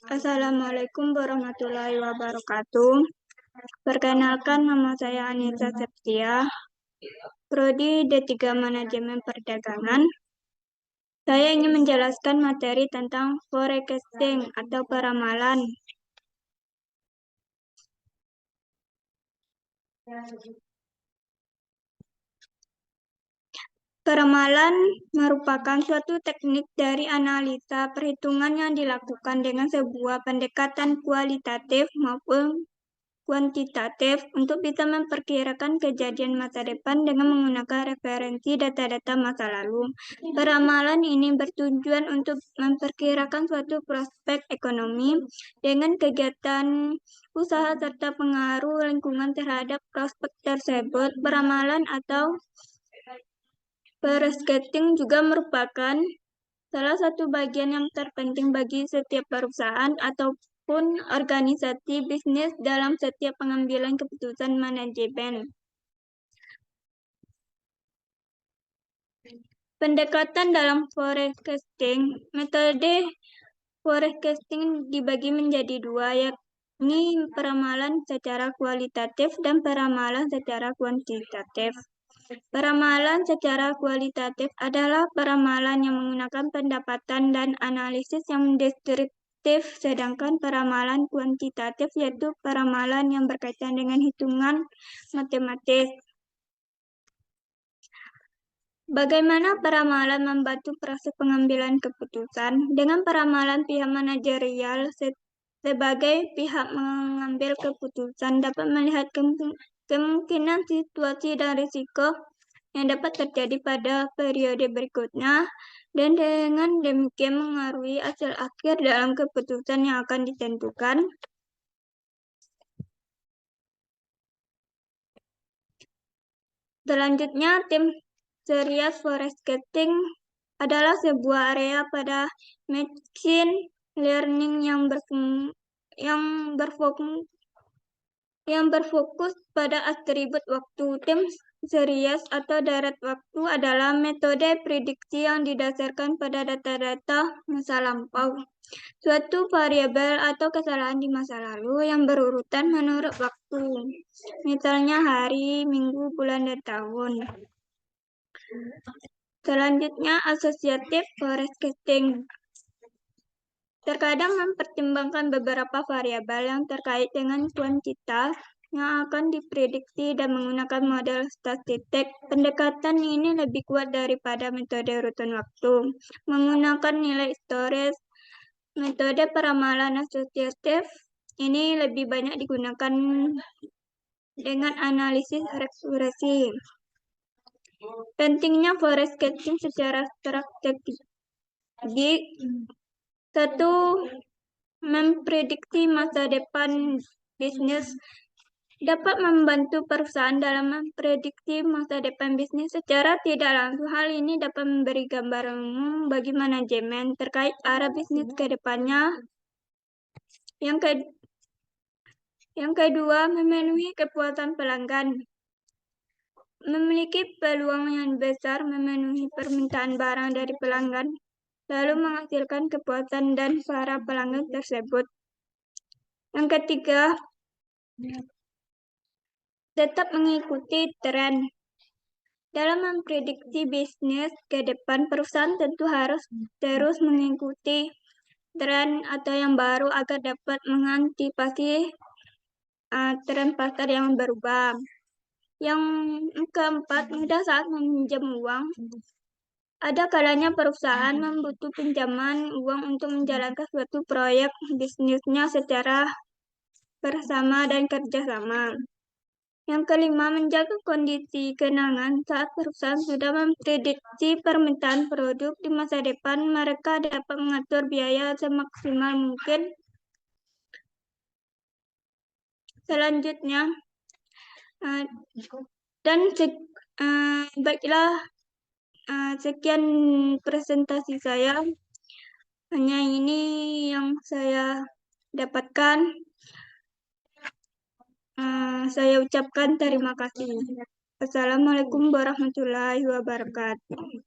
Assalamualaikum warahmatullahi wabarakatuh. Perkenalkan, nama saya Anita Septia, Prodi D3 Manajemen Perdagangan. Saya ingin menjelaskan materi tentang forecasting atau peramalan. Peramalan merupakan suatu teknik dari analisa perhitungan yang dilakukan dengan sebuah pendekatan kualitatif maupun kuantitatif untuk bisa memperkirakan kejadian masa depan dengan menggunakan referensi data-data masa lalu. Peramalan ini bertujuan untuk memperkirakan suatu prospek ekonomi dengan kegiatan usaha serta pengaruh lingkungan terhadap prospek tersebut. Peramalan atau forecasting juga merupakan salah satu bagian yang terpenting bagi setiap perusahaan ataupun organisasi bisnis dalam setiap pengambilan keputusan manajemen. Pendekatan dalam forecasting, metode forecasting dibagi menjadi dua, yakni peramalan secara kualitatif dan peramalan secara kuantitatif. Peramalan secara kualitatif adalah peramalan yang menggunakan pendapatan dan analisis yang deskriptif, sedangkan peramalan kuantitatif yaitu peramalan yang berkaitan dengan hitungan matematis. Bagaimana peramalan membantu proses pengambilan keputusan? Dengan peramalan, pihak manajerial sebagai pihak mengambil keputusan dapat melihat kemungkinan situasi dan risiko yang dapat terjadi pada periode berikutnya, dan dengan demikian mengaruhi hasil akhir dalam keputusan yang akan ditentukan. Selanjutnya, tim Serious Forecasting adalah sebuah area pada machine learning yang berfokus pada atribut waktu. Tim series atau deret waktu adalah metode prediksi yang didasarkan pada data-data masa lampau, suatu variabel atau kesalahan di masa lalu yang berurutan menurut waktu, misalnya hari, minggu, bulan, dan tahun. Selanjutnya, associative forecasting terkadang mempertimbangkan beberapa variabel yang terkait dengan kuantitas yang akan diprediksi dan menggunakan model statistik. Pendekatan ini lebih kuat daripada metode rutin waktu. Menggunakan nilai historis, metode peramalan asosiatif ini lebih banyak digunakan dengan analisis regresi. Pentingnya forecasting secara strategik. Satu, memprediksi masa depan bisnis dapat membantu perusahaan dalam memprediksi masa depan bisnis secara tidak langsung. Hal ini dapat memberi gambar umum bagi manajemen terkait arah bisnis ke depannya. Yang kedua, memenuhi kepuasan pelanggan. Memiliki peluang yang besar memenuhi permintaan barang dari pelanggan, lalu menghasilkan kepuasan dan para pelanggan tersebut. Yang ketiga, tetap mengikuti tren. Dalam memprediksi bisnis ke depan, perusahaan tentu harus terus mengikuti tren atau yang baru agar dapat mengantisipasi tren pasar yang berubah. Yang keempat, mudah saat meminjam uang. Ada kalanya perusahaan membutuhkan pinjaman uang untuk menjalankan suatu proyek bisnisnya secara bersama dan kerjasama. Yang kelima, menjaga kondisi kenangan. Saat perusahaan sudah memprediksi permintaan produk di masa depan, mereka dapat mengatur biaya semaksimal mungkin. Selanjutnya, baiklah, sekian presentasi saya. Hanya ini yang saya dapatkan. Saya ucapkan terima kasih. Assalamualaikum warahmatullahi wabarakatuh.